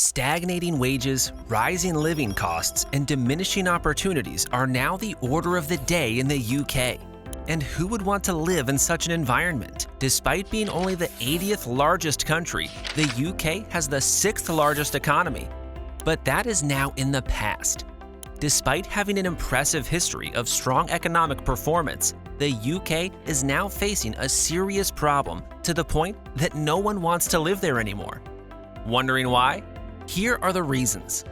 Stagnating wages, rising living costs, and diminishing opportunities are now the order of the day in the UK. And who would want to live in such an environment? Despite being only the 80th largest country, the UK has the 6th largest economy. But that is now in the past. Despite having an impressive history of strong economic performance, the UK is now facing a serious problem to the point that no one wants to live there anymore. Wondering why? Here are the reasons.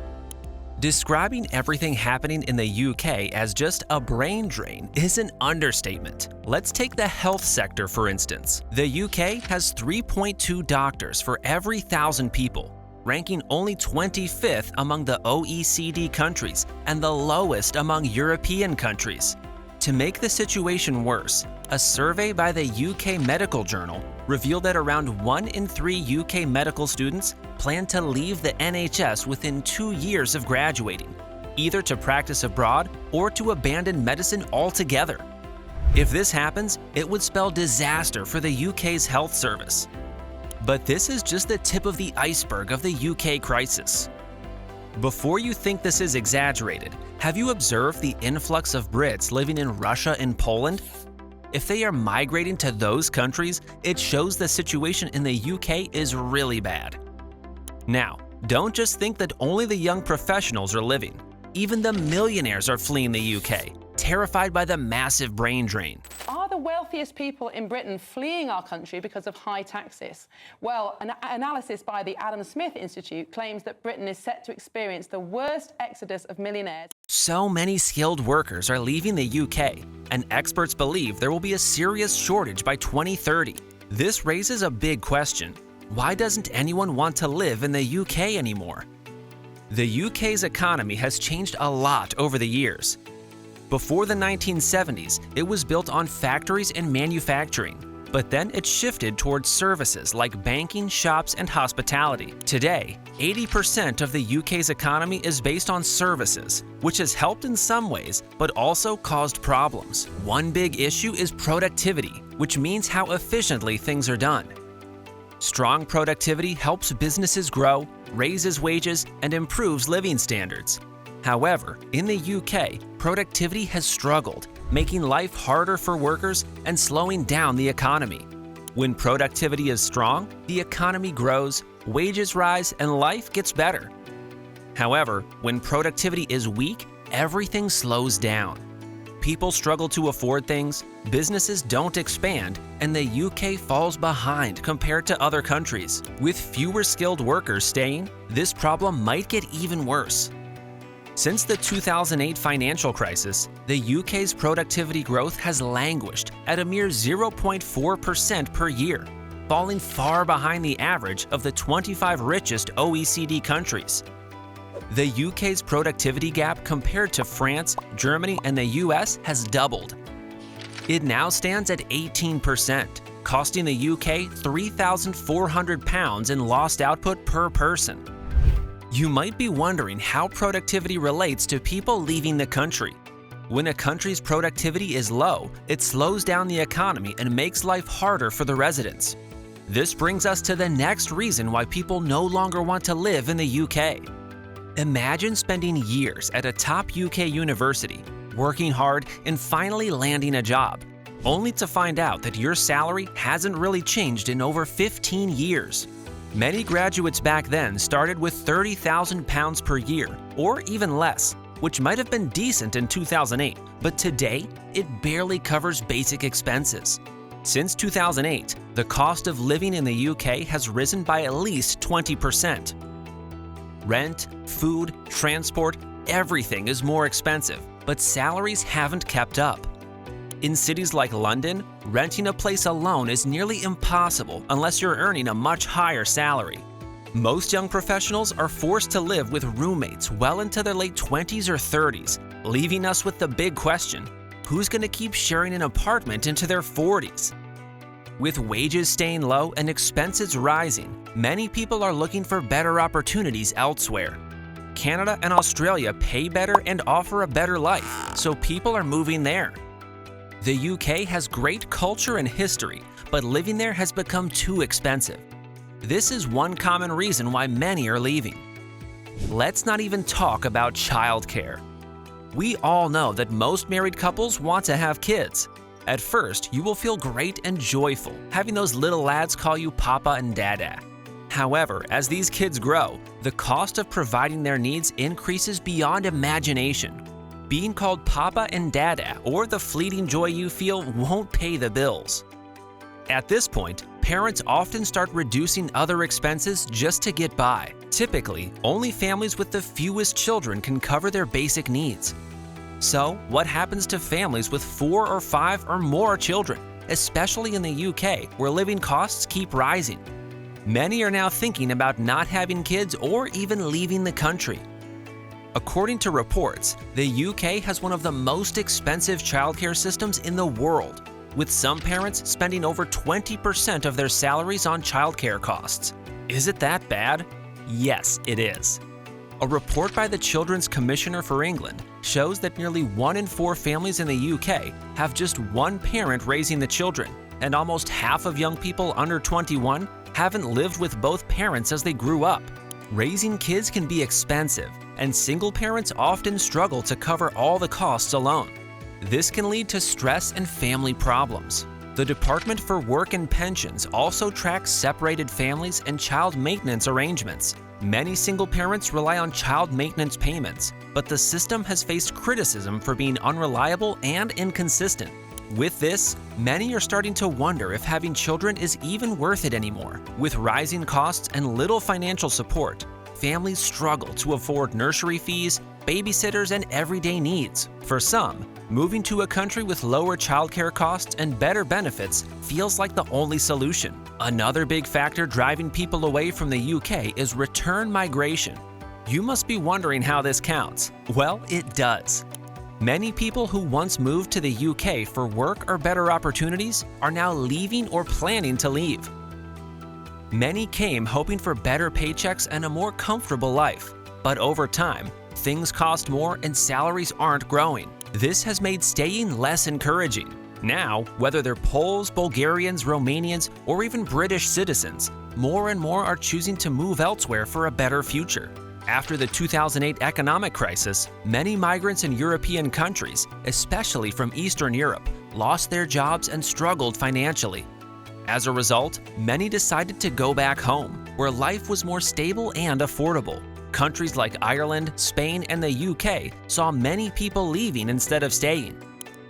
Describing everything happening in the UK as just a brain drain is an understatement. Let's take the health sector for instance. The UK has 3.2 doctors for every 1,000 people, ranking only 25th among the OECD countries and the lowest among European countries. To make the situation worse, a survey by the UK Medical Journal revealed that around 1 in 3 UK medical students plan to leave the NHS within 2 years of graduating, either to practice abroad or to abandon medicine altogether. If this happens, it would spell disaster for the UK's health service. But this is just the tip of the iceberg of the UK crisis. Before you think this is exaggerated, have you observed the influx of Brits living in Russia and Poland? If they are migrating to those countries, it shows the situation in the UK is really bad. Now, don't just think that only the young professionals are living. Even the millionaires are fleeing the UK, terrified by the massive brain drain. Are the wealthiest people in Britain fleeing our country because of high taxes? Well, an analysis by the Adam Smith Institute claims that Britain is set to experience the worst exodus of millionaires. So many skilled workers are leaving the UK, and experts believe there will be a serious shortage by 2030. This raises a big question. Why doesn't anyone want to live in the UK anymore? The UK's economy has changed a lot over the years. Before the 1970s, it was built on factories and manufacturing, but then it shifted towards services like banking, shops, and hospitality. Today, 80% of the UK's economy is based on services, which has helped in some ways, but also caused problems. One big issue is productivity, which means how efficiently things are done. Strong productivity helps businesses grow, raises wages, and improves living standards. However, in the UK, productivity has struggled, making life harder for workers and slowing down the economy. When productivity is strong, the economy grows, wages rise, and life gets better. However, when productivity is weak, everything slows down. People struggle to afford things, businesses don't expand, and the UK falls behind compared to other countries. With fewer skilled workers staying, this problem might get even worse. Since the 2008 financial crisis, the UK's productivity growth has languished at a mere 0.4% per year, falling far behind the average of the 25 richest OECD countries. The UK's productivity gap compared to France, Germany, and the US has doubled. It now stands at 18%, costing the UK £3,400 in lost output per person. You might be wondering how productivity relates to people leaving the country. When a country's productivity is low, it slows down the economy and makes life harder for the residents. This brings us to the next reason why people no longer want to live in the UK. Imagine spending years at a top UK university, working hard, and finally landing a job, only to find out that your salary hasn't really changed in over 15 years. Many graduates back then started with £30,000 per year, or even less, which might have been decent in 2008, but today, it barely covers basic expenses. Since 2008, the cost of living in the UK has risen by at least 20%. Rent, food, transport, everything is more expensive, but salaries haven't kept up. In cities like London, renting a place alone is nearly impossible unless you're earning a much higher salary. Most young professionals are forced to live with roommates well into their late 20s or 30s, leaving us with the big question, who's going to keep sharing an apartment into their 40s? With wages staying low and expenses rising, many people are looking for better opportunities elsewhere. Canada and Australia pay better and offer a better life, so people are moving there. The UK has great culture and history, but living there has become too expensive. This is one common reason why many are leaving. Let's not even talk about childcare. We all know that most married couples want to have kids. At first, you will feel great and joyful having those little lads call you Papa and Dada. However, as these kids grow, the cost of providing their needs increases beyond imagination. Being called Papa and Dada or the fleeting joy you feel won't pay the bills. At this point, parents often start reducing other expenses just to get by. Typically, only families with the fewest children can cover their basic needs. So, what happens to families with 4 or 5 or more children, especially in the UK, where living costs keep rising? Many are now thinking about not having kids or even leaving the country. According to reports, the UK has one of the most expensive childcare systems in the world, with some parents spending over 20% of their salaries on childcare costs. Is it that bad? Yes, it is. A report by the Children's Commissioner for England shows that nearly 1 in 4 families in the UK have just one parent raising the children, and almost half of young people under 21 haven't lived with both parents as they grew up. Raising kids can be expensive, and single parents often struggle to cover all the costs alone. This can lead to stress and family problems. The Department for Work and Pensions also tracks separated families and child maintenance arrangements. Many single parents rely on child maintenance payments, but the system has faced criticism for being unreliable and inconsistent. With this, many are starting to wonder if having children is even worth it anymore. With rising costs and little financial support, families struggle to afford nursery fees, babysitters, and everyday needs. For some, moving to a country with lower childcare costs and better benefits feels like the only solution. Another big factor driving people away from the UK is return migration. You must be wondering how this counts. Well, it does. Many people who once moved to the UK for work or better opportunities are now leaving or planning to leave. Many came hoping for better paychecks and a more comfortable life, but over time, things cost more and salaries aren't growing. This has made staying less encouraging. Now, whether they're Poles, Bulgarians, Romanians, or even British citizens, more and more are choosing to move elsewhere for a better future. After the 2008 economic crisis, many migrants in European countries, especially from Eastern Europe, lost their jobs and struggled financially. As a result, many decided to go back home, where life was more stable and affordable. Countries like Ireland, Spain, and the UK saw many people leaving instead of staying.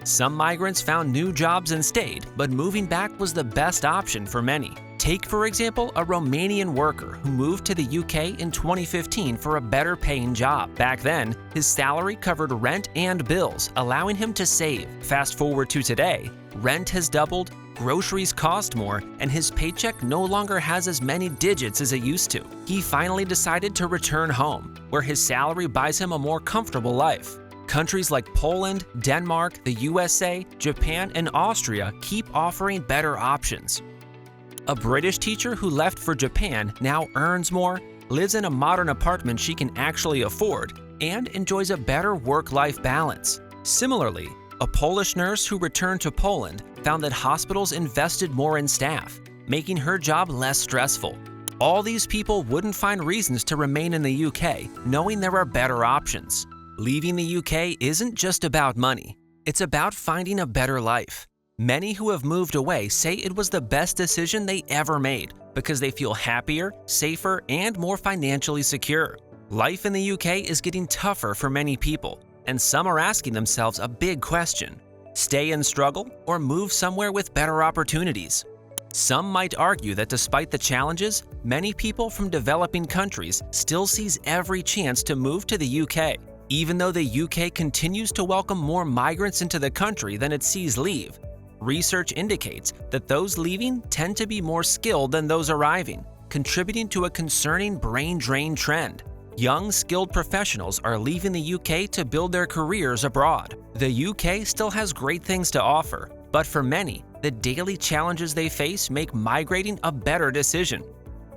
Some migrants found new jobs and stayed, but moving back was the best option for many. Take, for example, a Romanian worker who moved to the UK in 2015 for a better paying job. Back then, his salary covered rent and bills, allowing him to save. Fast forward to today, rent has doubled, groceries cost more, and his paycheck no longer has as many digits as it used to. He finally decided to return home, where his salary buys him a more comfortable life. Countries like Poland, Denmark, the USA, Japan, and Austria keep offering better options. A British teacher who left for Japan now earns more, lives in a modern apartment she can actually afford, and enjoys a better work-life balance. Similarly, a Polish nurse who returned to Poland found that hospitals invested more in staff, making her job less stressful. All these people wouldn't find reasons to remain in the UK, knowing there are better options. Leaving the UK isn't just about money. It's about finding a better life. Many who have moved away say it was the best decision they ever made because they feel happier, safer, and more financially secure. Life in the UK is getting tougher for many people, and some are asking themselves a big question: stay and struggle or move somewhere with better opportunities? Some might argue that despite the challenges, many people from developing countries still seize every chance to move to the UK. Even though the UK continues to welcome more migrants into the country than it sees leave, research indicates that those leaving tend to be more skilled than those arriving, contributing to a concerning brain drain trend. Young, skilled professionals are leaving the UK to build their careers abroad. The UK still has great things to offer, but for many, the daily challenges they face make migrating a better decision.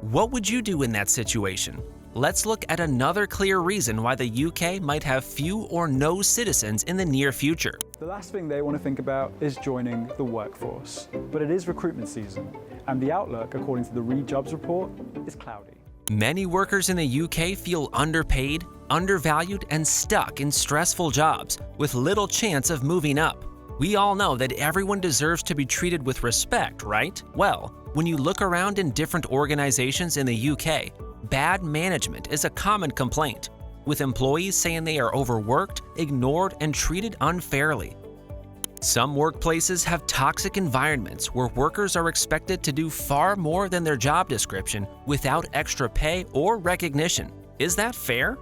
What would you do in that situation? Let's look at another clear reason why the UK might have few or no citizens in the near future. The last thing they want to think about is joining the workforce. But it is recruitment season, and the outlook, according to the Reed Jobs report, is cloudy. Many workers in the UK feel underpaid, undervalued, and stuck in stressful jobs with little chance of moving up. We all know that everyone deserves to be treated with respect, right? Well, when you look around in different organizations in the UK, bad management is a common complaint, with employees saying they are overworked, ignored, and treated unfairly. Some workplaces have toxic environments where workers are expected to do far more than their job description without extra pay or recognition. Is that fair?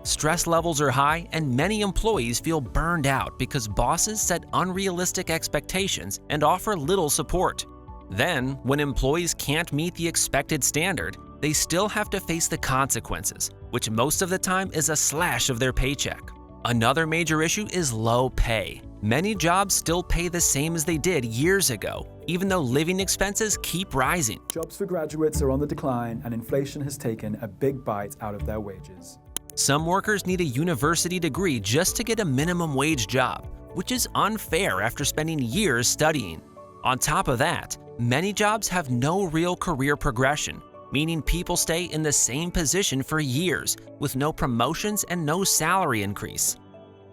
Stress levels are high and many employees feel burned out because bosses set unrealistic expectations and offer little support. Then, when employees can't meet the expected standard, they still have to face the consequences, which most of the time is a slash of their paycheck. Another major issue is low pay. Many jobs still pay the same as they did years ago, even though living expenses keep rising. Jobs for graduates are on the decline, and inflation has taken a big bite out of their wages. Some workers need a university degree just to get a minimum wage job, which is unfair after spending years studying. On top of that, many jobs have no real career progression, meaning people stay in the same position for years with no promotions and no salary increase.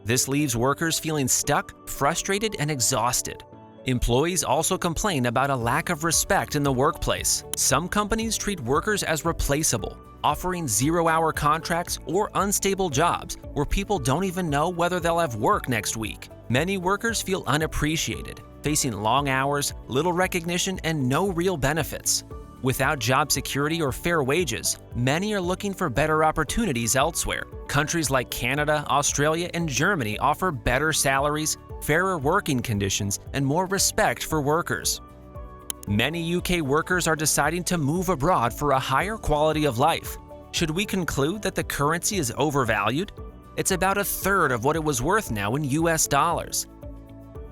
This leaves workers feeling stuck, frustrated, and exhausted. Employees also complain about a lack of respect in the workplace. Some companies treat workers as replaceable, offering zero-hour contracts or unstable jobs where people don't even know whether they'll have work next week. Many workers feel unappreciated, facing long hours, little recognition, and no real benefits. Without job security or fair wages, many are looking for better opportunities elsewhere. Countries like Canada, Australia, and Germany offer better salaries, fairer working conditions, and more respect for workers. Many UK workers are deciding to move abroad for a higher quality of life. Should we conclude that the currency is overvalued? It's about a third of what it was worth now in US dollars.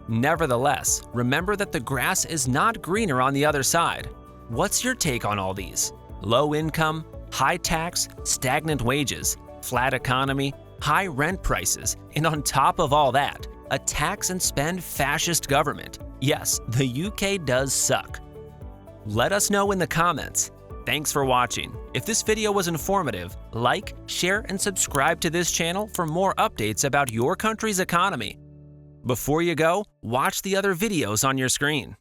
Nevertheless, remember that the grass is not greener on the other side. What's your take on all these? Low income, high tax, stagnant wages, flat economy, high rent prices, and on top of all that, a tax and spend fascist government. Yes, the UK does suck. Let us know in the comments. Thanks for watching. If this video was informative, like, share, and subscribe to this channel for more updates about your country's economy. Before you go, watch the other videos on your screen.